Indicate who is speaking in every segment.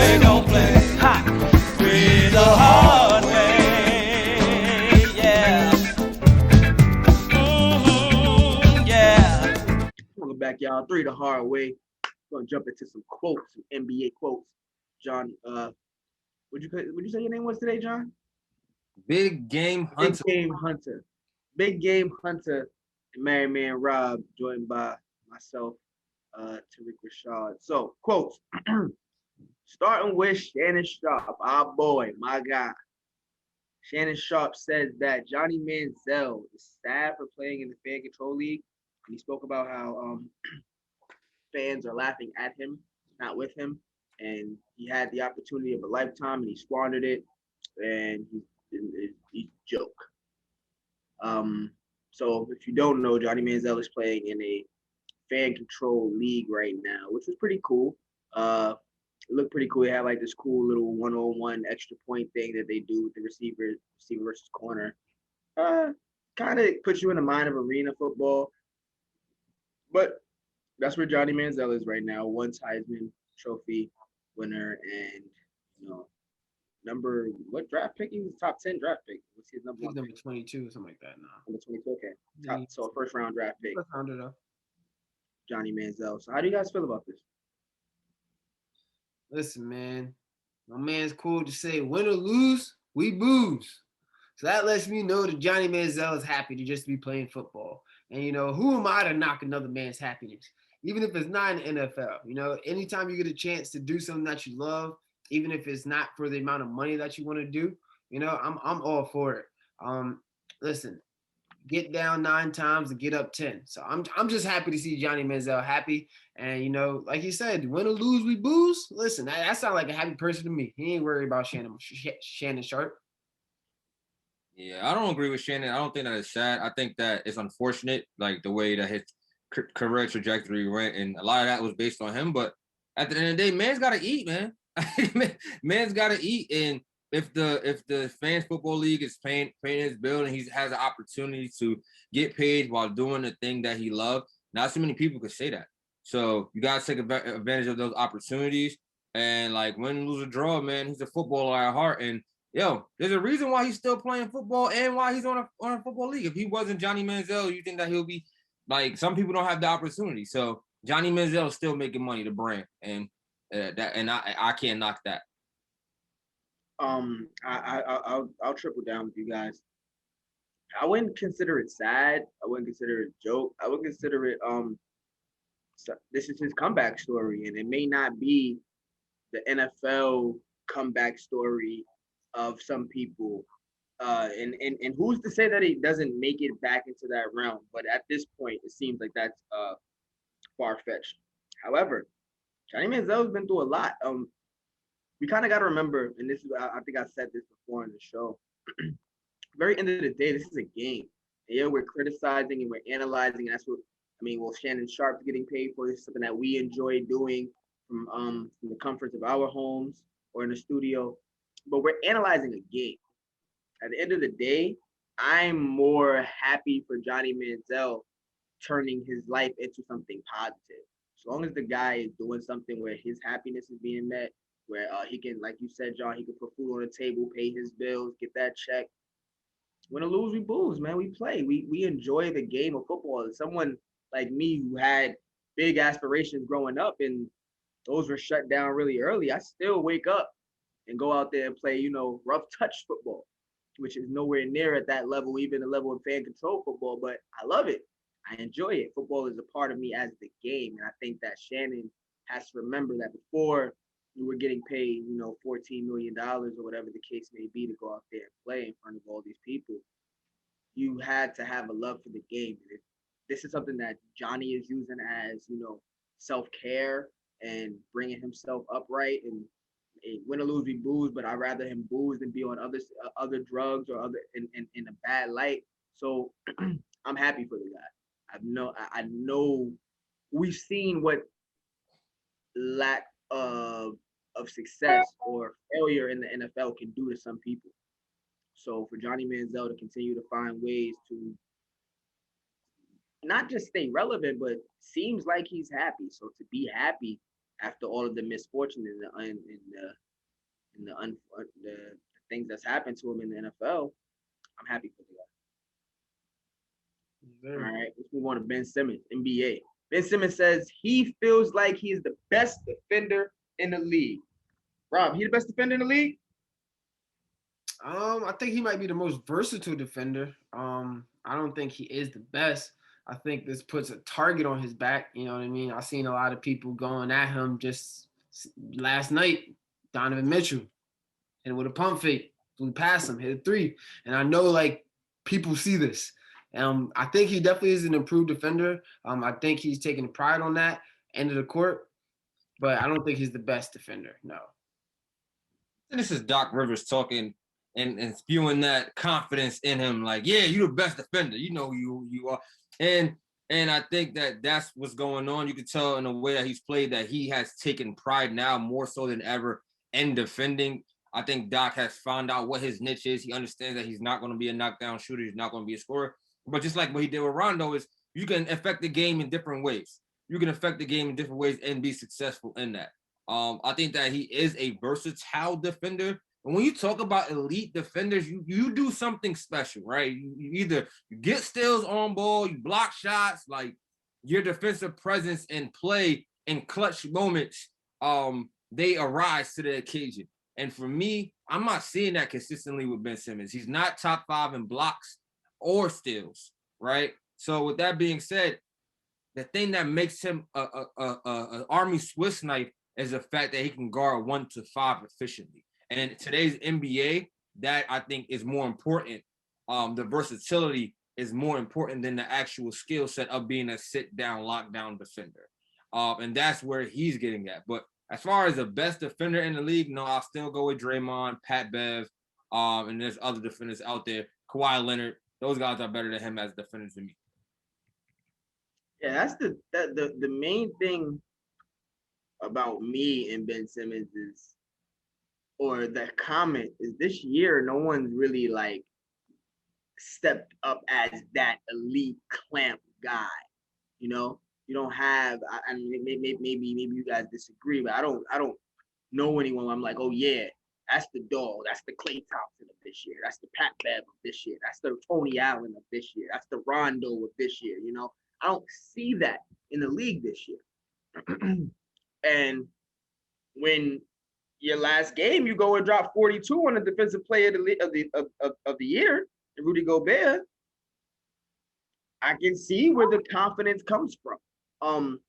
Speaker 1: play, don't play. Ha! Three the hard way. Yeah. Yeah.
Speaker 2: Welcome back, y'all. Three the hard way. Gonna jump into some quotes, some NBA quotes. John, would you say your name was today, John?
Speaker 3: Big Game
Speaker 2: Big
Speaker 3: Hunter.
Speaker 2: Game Hunter. Big Game Hunter and Married Man Rob, joined by myself, Tariq Rashad. So, quotes. Starting with Shannon Sharpe, our boy, my guy. Shannon Sharpe says that Johnny Manziel is sad for playing in the Fan Control League. And he spoke about how fans are laughing at him, not with him. And he had the opportunity of a lifetime and he squandered it. And he's a joke. So if you don't know, Johnny Manziel is playing in a fan control league right now, which was pretty cool. It looked pretty cool. They have like this cool little one-on-one extra point thing that they do with the receiver versus corner. Kind of puts you in the mind of arena football. But that's where Johnny Manziel is right now. One Heisman Trophy winner and, what draft pick? He was top 10 draft pick. What's his number?
Speaker 4: He's number 22 or something like that now.
Speaker 2: Number 22, okay. So a first round draft pick.
Speaker 4: First rounder though.
Speaker 2: Johnny Manziel. So how do you guys feel about this?
Speaker 4: Listen, man. My man's cool to say win or lose, we booze. So that lets me know that Johnny Manziel is happy to just be playing football. And, who am I to knock another man's happiness? Even if it's not in the NFL, anytime you get a chance to do something that you love, even if it's not for the amount of money that you want to do, I'm all for it. Listen, get down 9 times and get up 10. So I'm just happy to see Johnny Manziel happy. And, like he said, win or lose, we booze. Listen, that sounds like a happy person to me. He ain't worried about Shannon Sharpe.
Speaker 3: Yeah, I don't agree with Shannon. I don't think that it's sad. I think that it's unfortunate, like the way that his career trajectory went, and a lot of that was based on him. But at the end of the day, man's got to eat, man. Man's got to eat, and if the Fans Football League is paying his bill and he has an opportunity to get paid while doing the thing that he loved, not so many people could say that. So you gotta take advantage of those opportunities. And like win, lose, or draw, man, he's a footballer at heart. And there's a reason why he's still playing football and why he's on a football league. If he wasn't Johnny Manziel, you think that he'll be like, some people don't have the opportunity. So Johnny Manziel is still making money, the brand, and I can't knock that.
Speaker 2: I'll triple down with you guys. I wouldn't consider it sad. I wouldn't consider it a joke. I would consider it this is his comeback story, and it may not be the NFL comeback story of some people. And who's to say that he doesn't make it back into that realm? But at this point, it seems like that's far-fetched. However, Johnny Manziel's been through a lot. We kind of got to remember, and this is, I think I said this before in the show, very end of the day, this is a game. And yeah, we're criticizing and we're analyzing. And that's what, Shannon Sharpe's getting paid for. This is something that we enjoy doing from the comforts of our homes or in the studio. But we're analyzing a game. At the end of the day, I'm more happy for Johnny Manziel turning his life into something positive. As long as the guy is doing something where his happiness is being met, where he can, like you said, John, he can put food on the table, pay his bills, get that check. Win or lose, we booze, man. We play. We enjoy the game of football. As someone like me who had big aspirations growing up and those were shut down really early, I still wake up and go out there and play, rough touch football, which is nowhere near at that level, even the level of fan control football, but I love it. I enjoy it. Football is a part of me as the game. And I think that Shannon has to remember that before we were getting paid, $14 million or whatever the case may be to go out there and play in front of all these people, you had to have a love for the game. And this is something that Johnny is using as, self-care and bringing himself upright. And win or lose, we booze, but I'd rather him booze than be on other drugs or other in a bad light. So I'm happy for the guy. I know we've seen what lack of success or failure in the NFL can do to some people. So for Johnny Manziel to continue to find ways to not just stay relevant, but seems like he's happy. So to be happy after all of the misfortune and the things that's happened to him in the NFL. I'm happy for the guy. All right, let's move on to Ben Simmons, NBA. Ben Simmons says he feels like he is the best defender in the league. Rob, he the best defender in the league?
Speaker 4: I think he might be the most versatile defender. I don't think he is the best. I think this puts a target on his back. You know what I mean? I've seen a lot of people going at him just last night. Donovan Mitchell hit him with a pump fake, flew past him, hit a three. And I know like people see this. I think he definitely is an improved defender. I think he's taking pride on that end of the court, but I don't think he's the best defender. No.
Speaker 3: And this is Doc Rivers talking and spewing that confidence in him, like, yeah, you're the best defender. You know who you are. And I think that that's what's going on. You can tell in the way that he's played that he has taken pride now more so than ever in defending. I think Doc has found out what his niche is. He understands that he's not going to be a knockdown shooter. He's not going to be a scorer. But just like what he did with Rondo is you can affect the game in different ways. You can affect the game in different ways and be successful in that. I think that he is a versatile defender. And when you talk about elite defenders, you do something special, right? You either get steals on ball, you block shots, like your defensive presence and play in clutch moments, they arise to the occasion. And for me, I'm not seeing that consistently with Ben Simmons. He's not top 5 in blocks or steals, right? So with that being said, the thing that makes him a Army Swiss knife is the fact that he can guard 1 to 5 efficiently. And in today's NBA, that I think is more important. The versatility is more important than the actual skill set of being a sit-down, lockdown defender. And that's where he's getting at. But as far as the best defender in the league, no, I'll still go with Draymond, Pat Bev, and there's other defenders out there. Kawhi Leonard, those guys are better than him as defenders than me.
Speaker 2: Yeah, that's the main thing about me and Ben Simmons is, or that comment is, this year no one's really like stepped up as that elite clamp guy. You know, you don't have. I mean, maybe you guys disagree, but I don't know anyone where I'm like, oh yeah, that's the dog, that's the Klay Thompson of this year, that's the Pat Bev of this year, that's the Tony Allen of this year, that's the Rondo of this year. You know, I don't see that in the league this year. And when your last game, you go and drop 42 on the defensive player of the year, Rudy Gobert, I can see where the confidence comes from.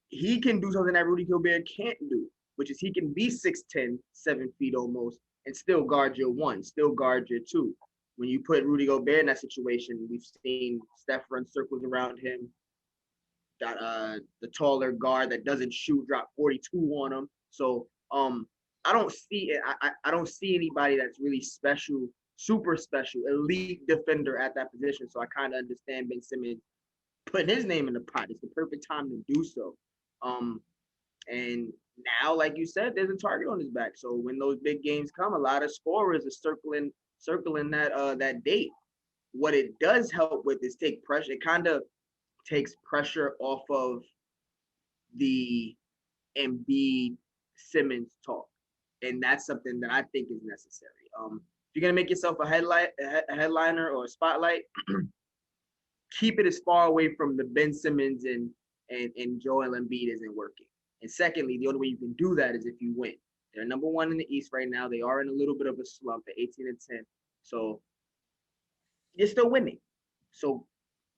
Speaker 2: He can do something that Rudy Gobert can't do, which is he can be 6'10", 7 feet almost, and still guard your 1, still guard your 2. When you put Rudy Gobert in that situation, we've seen Steph run circles around him. Got the taller guard that doesn't shoot, drop 42 on him. So I don't see it. I don't see anybody that's really special, super special, elite defender at that position. So I kind of understand Ben Simmons putting his name in the pot. It's the perfect time to do so. And now, like you said, there's a target on his back. So when those big games come, a lot of scorers are circling that date. What it does help with is take pressure. It kind of takes pressure off of the Embiid Simmons talk, and that's something that I think is necessary. If you're gonna make yourself a headliner or a spotlight, keep it as far away from the Ben Simmons and Joel Embiid isn't working. And secondly, the only way you can do that is if you win. They're number 1 in the East right now. They are in a little bit of a slump at 18-10, so you're still winning. So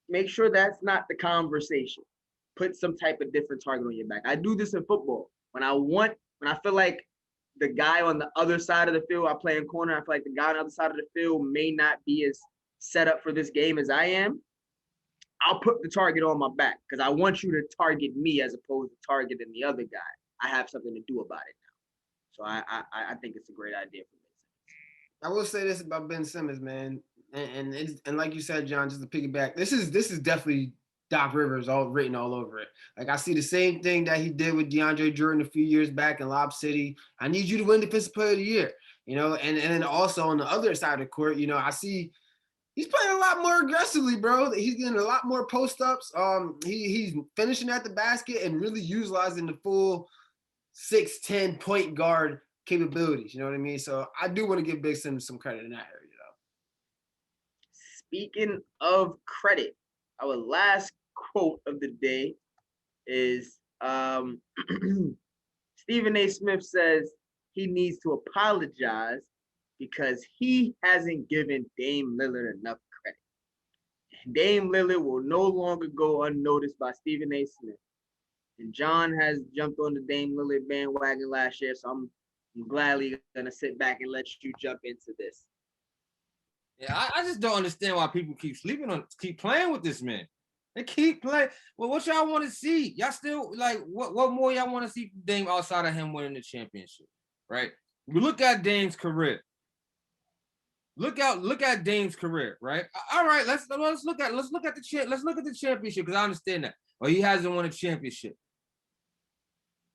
Speaker 2: make sure that's not the conversation. Put some type of different target on your back. I do this in football. When I feel like the guy on the other side of the field, I play in corner, I feel like the guy on the other side of the field may not be as set up for this game as I am, I'll put the target on my back because I want you to target me as opposed to targeting the other guy. I have something to do about it now. So I think it's a great idea for me.
Speaker 4: I will say this about Ben Simmons, man. And like you said, John, just to piggyback, this is definitely Doc Rivers all written all over it. Like I see the same thing that he did with DeAndre Jordan a few years back in Lob City. I need you to win Defensive Player of the Year, you know, and then also on the other side of the court, you know, I see He's playing a lot more aggressively, bro. He's getting a lot more post-ups. He's finishing at the basket and really utilizing the full 6'10" point guard capabilities. You know what I mean? So I do want to give Big Simmons some credit in that area, though.
Speaker 2: Speaking of credit, our last quote of the day is Stephen A. Smith says he needs to apologize because he hasn't given Dame Lillard enough credit. Dame Lillard will no longer go unnoticed by Stephen A. Smith. And John has jumped on the Dame Lillard bandwagon last year, so I'm gladly going to sit back and let you jump into this.
Speaker 3: Yeah, I just don't understand why people keep playing with this man. They keep playing. Well, what y'all want to see? Y'all still like what more y'all want to see from Dame outside of him winning the championship, right? We look at Dame's career. Look at Dame's career, right? All right, let's look at the championship because I understand that. Well, he hasn't won a championship.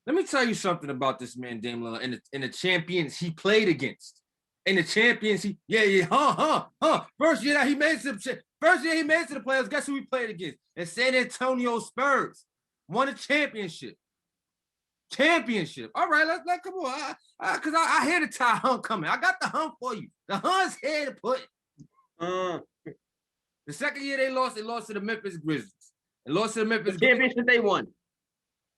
Speaker 3: Let me tell you something about this man, Dame Lillard, and the champions he played against. And the champions First year he made it to the playoffs. Guess who he played against? And San Antonio Spurs won a championship. All right, let's come on. Because I hear the Ty Hunt coming. I got the Hunt for you. The Hunt's here to put. The second year they lost to the Memphis Grizzlies.
Speaker 2: Championship they won.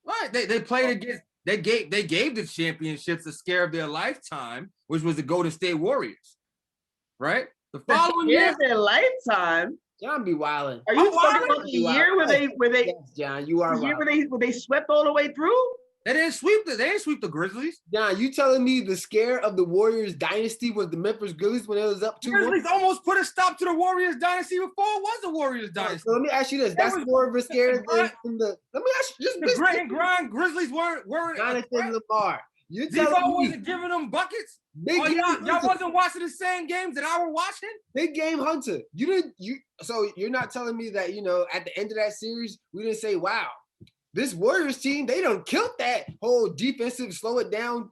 Speaker 3: Right. They played against. They gave the championships a scare of their lifetime, which was the Golden State Warriors. Right. The following year,
Speaker 2: their lifetime.
Speaker 4: John be wilding.
Speaker 2: Are you talking about the year where they
Speaker 4: yes, John, you are
Speaker 2: the year where they swept all the way through?
Speaker 3: They didn't sweep the Grizzlies.
Speaker 4: John, you telling me the scare of the Warriors dynasty was the Memphis Grizzlies when it was up 2-1?
Speaker 3: Grizzlies almost put a stop to the Warriors dynasty before it was the Warriors dynasty.
Speaker 4: So let me ask you this: that's more of a scare than the. Let me ask you just
Speaker 3: the grit and grind Grizzlies weren't.
Speaker 4: Jonathan Lamar. You
Speaker 3: telling
Speaker 4: telling me
Speaker 3: wasn't giving them buckets?
Speaker 4: y'all
Speaker 3: wasn't watching the same games that I were watching?
Speaker 4: Big game hunter. So you're not telling me that, at the end of that series, we didn't say, wow, this Warriors team, they done killed that whole defensive, slow it down,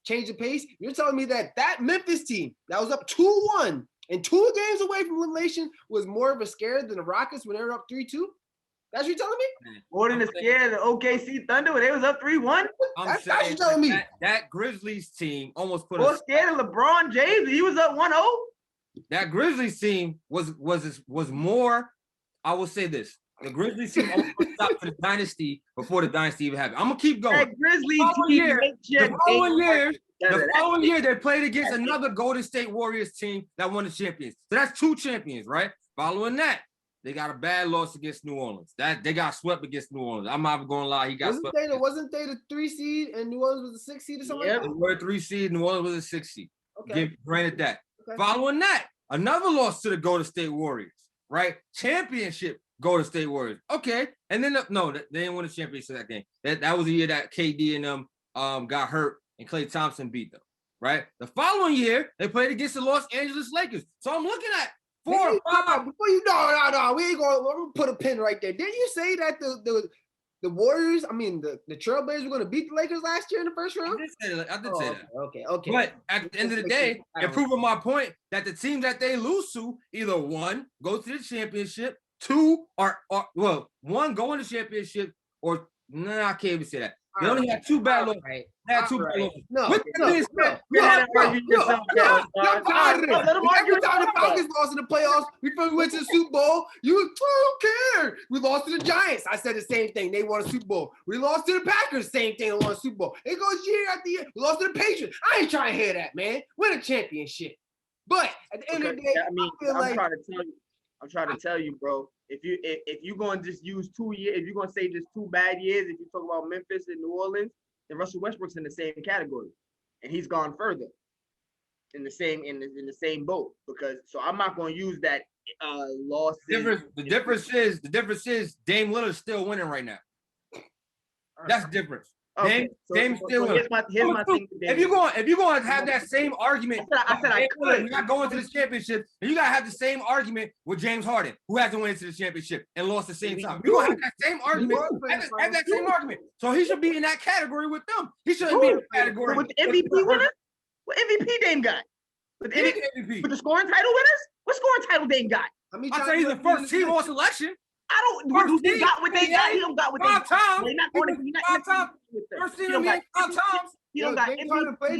Speaker 4: change the pace. You're telling me that Memphis team that was up 2-1 and 2 games away from elimination was more of a scare than the Rockets when they were up 3-2? That's what you're telling me?
Speaker 2: More than a scare of the OKC Thunder when they was up 3-1?
Speaker 4: That's what you're telling me.
Speaker 3: That Grizzlies team almost put
Speaker 2: more scared of LeBron James. He was up 1-0.
Speaker 3: That Grizzlies team was more, I will say this. The Grizzlies team almost put a stop to the dynasty before the dynasty even happened. I'm going to keep going.
Speaker 2: That Grizzlies team.
Speaker 3: The following year, they played against another Golden State Warriors team that won the champions. So that's 2 champions, right? Following that, they got a bad loss against New Orleans. They got swept against New Orleans. I'm not even going to lie. He got swept.
Speaker 4: Wasn't they the 3 seed and New Orleans was the 6 seed or something like that?
Speaker 3: They were a 3 seed. New Orleans was a 6 seed.
Speaker 4: Okay.
Speaker 3: Granted that.
Speaker 4: Okay.
Speaker 3: Following that, another loss to the Golden State Warriors, right? Championship Golden State Warriors. Okay. And then, no, they didn't win a championship that game. That was the year that KD and them got hurt and Klay Thompson beat them, right? The following year, they played against the Los Angeles Lakers. So I'm looking at 4 or 5.
Speaker 4: Before you no, we ain't going to put a pin right there. Didn't you say that the Warriors, the Trailblazers were going to beat the Lakers last year in the first round?
Speaker 3: I did say that.
Speaker 4: Okay.
Speaker 3: But at the end of the day, you're proving my point that the teams that they lose to, either 1, go to the championship, 2, or 1, go in the championship, or no, I can't even say that. They only had 2 bad losses. They had 2 bad losses.
Speaker 4: No.
Speaker 3: Every time
Speaker 4: the Falcons lost in the playoffs, we went to the Super Bowl. Who cared? We lost to the Giants. I said the same thing. They won a Super Bowl. We lost to the Packers. Same thing. They won a Super Bowl. It goes year after year. We lost to the Patriots. I ain't trying to hear that, man. Win a championship. But at the end of the day,
Speaker 2: I'm trying to tell you, bro. If you're going to just use 2 years, if you're going to say just 2 bad years, if you talk about Memphis and New Orleans, then Russell Westbrook's in the same category, and he's gone further in the same boat so I'm not going to use that loss.
Speaker 3: The difference is Dame Lillard's still winning right now. That's the difference.
Speaker 2: Okay,
Speaker 3: Dame's still winning.
Speaker 2: Here's my thing.
Speaker 3: If you're going to have that same argument,
Speaker 2: I said I could.
Speaker 3: You're not going to the championship, and you got to have the same argument with James Harden, who hasn't went into the championship and lost the same time. You're going to have that same argument. Have that same argument. So he should be in that category with them. He shouldn't be in the category
Speaker 2: with the MVP winner. What MVP Dame got? With
Speaker 3: He
Speaker 2: the,
Speaker 3: get MVP.
Speaker 2: with the scoring title winners? What scoring title Dame got?
Speaker 3: I say he's the first team all selection.
Speaker 2: I don't. Do he got what they got? He don't got what they got.
Speaker 3: Five
Speaker 2: He's not going to. He's not
Speaker 3: Five times. First team in the 5 times.
Speaker 2: He don't got
Speaker 4: played in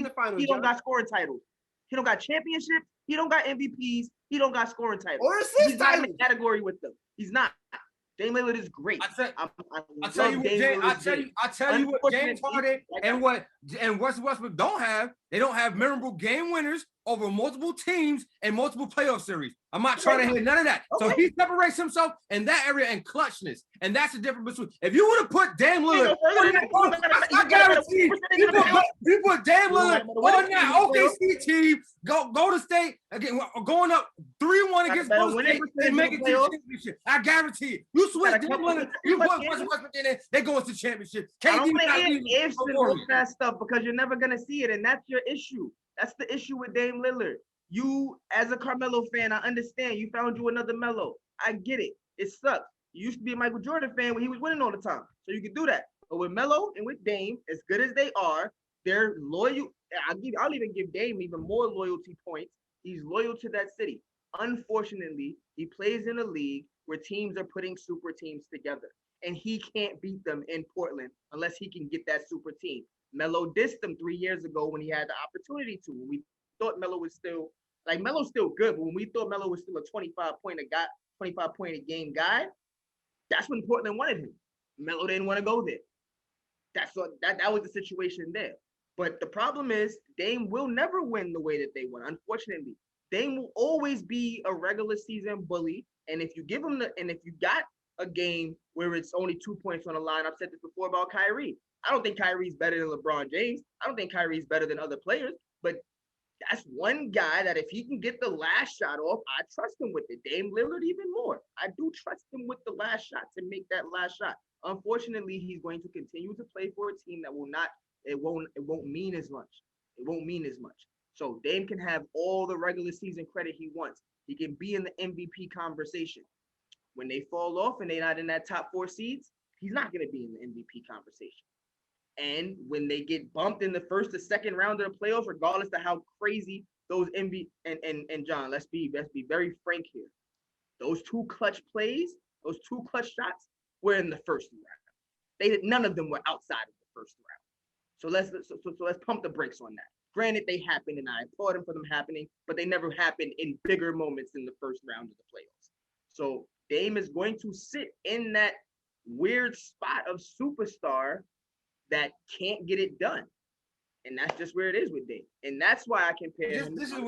Speaker 4: the
Speaker 2: MVPs.
Speaker 4: finals.
Speaker 2: He don't got scoring titles. He don't got championships. He don't got MVPs. He don't got scoring titles.
Speaker 4: Or
Speaker 2: He's
Speaker 4: assist
Speaker 2: not in
Speaker 4: titles.
Speaker 2: the category with them. He's not. Dame Lillard is great.
Speaker 3: I tell you what James Harden and what Westbrook don't have. They don't have memorable game winners over multiple teams and multiple playoff series. I'm not trying to hear none of that. So he separates himself in that area and clutchness. And that's the difference between if you would have put Dame Lillard, I guarantee you put Dame Lillard on that OKC team, go to state again, going up 3-1 against Golden State and make it to the championship. I guarantee you. You switch Dame Lillard, you put Westbrook in there, they go to the championship.
Speaker 2: I don't want to hear ifs and all that stuff because you're never gonna see it, and that's your issue. That's the issue with Dame Lillard. You, as a Carmelo fan, I understand. You found you another Melo. I get it. It sucks. You used to be a Michael Jordan fan when he was winning all the time, so you could do that. But with Melo and with Dame, as good as they are, they're loyal. I'll even give Dame even more loyalty points. He's loyal to that city. Unfortunately, he plays in a league where teams are putting super teams together, and he can't beat them in Portland unless he can get that super team. Melo dissed them 3 years ago when he had the opportunity to. When we thought Melo was still Melo's still good, but when we thought Melo was still a 25 point a game guy, that's when Portland wanted him. Melo didn't want to go there. That was the situation there. But the problem is Dame will never win the way that they won. Unfortunately, Dame will always be a regular season bully. And if you give him if you got a game where it's only 2 points on the line, I've said this before about Kyrie. I don't think Kyrie's better than LeBron James. I don't think Kyrie's better than other players, but that's one guy that if he can get the last shot off, I trust him with it. Dame Lillard even more. I do trust him with the last shot to make that last shot. Unfortunately, he's going to continue to play for a team that it won't mean as much. It won't mean as much. So Dame can have all the regular season credit he wants. He can be in the MVP conversation. When they fall off and they're not in that top 4 seeds, he's not going to be in the MVP conversation. And when they get bumped in the first or second round of the playoffs, regardless of how crazy those MVP and John, let's be very frank here. Those 2 clutch plays, those 2 clutch shots were in the first round. None of them were outside of the first round. So let's pump the brakes on that. Granted, they happened, and I applaud them for them happening, but they never happened in bigger moments in the first round of the playoffs. So Dame is going to sit in that weird spot of superstar that can't get it done, and that's just where it is with Dame, and that's why I compare.
Speaker 3: This is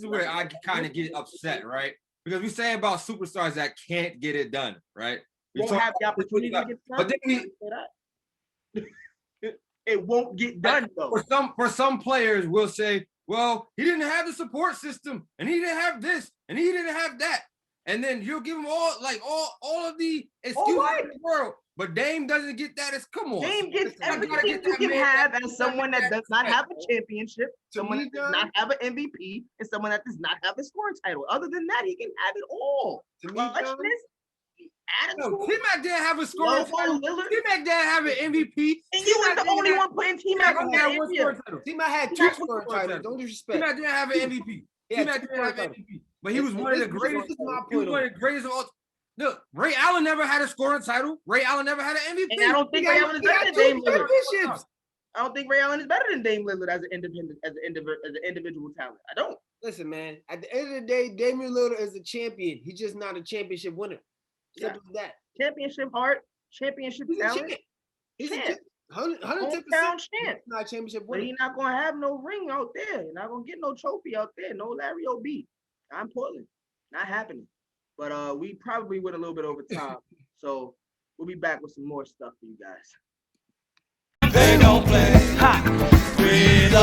Speaker 3: where I kind of get upset, right? Because we say about superstars that can't get it done, right? We
Speaker 2: won't have the opportunity to get done, but then it won't get done though.
Speaker 3: For some players, we'll say, well, he didn't have the support system, and he didn't have this, and he didn't have that, and then you'll give him all of the excuses in the world. But Dame doesn't get that. Come on.
Speaker 2: Dame gets everything you can have as someone that does not have a championship, someone that does not have an MVP, and someone that does not have a scoring title. Other than that, he can have it all. T-Mac
Speaker 3: didn't have a scoring title. T-Mac didn't have an MVP.
Speaker 2: And you were the only one putting T-Mac on there.
Speaker 4: T-Mac had 2 scoring titles. Don't disrespect.
Speaker 3: T-Mac didn't have an MVP. T-Mac didn't have an MVP. But he was one of the greatest. He was one of the greatest of all. Look, Ray Allen never had a scoring title. Ray Allen never had an MVP.
Speaker 2: And I don't think Ray Allen is better than Dame Lillard. I don't think Ray Allen is better than Dame Lillard as an individual talent. I don't.
Speaker 4: Listen, man. At the end of the day, Damian Lillard is a champion. He's just not a championship winner. Simple as that.
Speaker 2: Championship heart, championship talent.
Speaker 4: He's a champ. 110%
Speaker 2: champ.
Speaker 4: Not a championship winner.
Speaker 2: But he's not gonna have no ring out there. You're not gonna get no trophy out there. No Larry O.B. I'm Portland. Not happening. But we probably went a little bit over time. So we'll be back with some more stuff for you guys.
Speaker 1: They don't play hot with the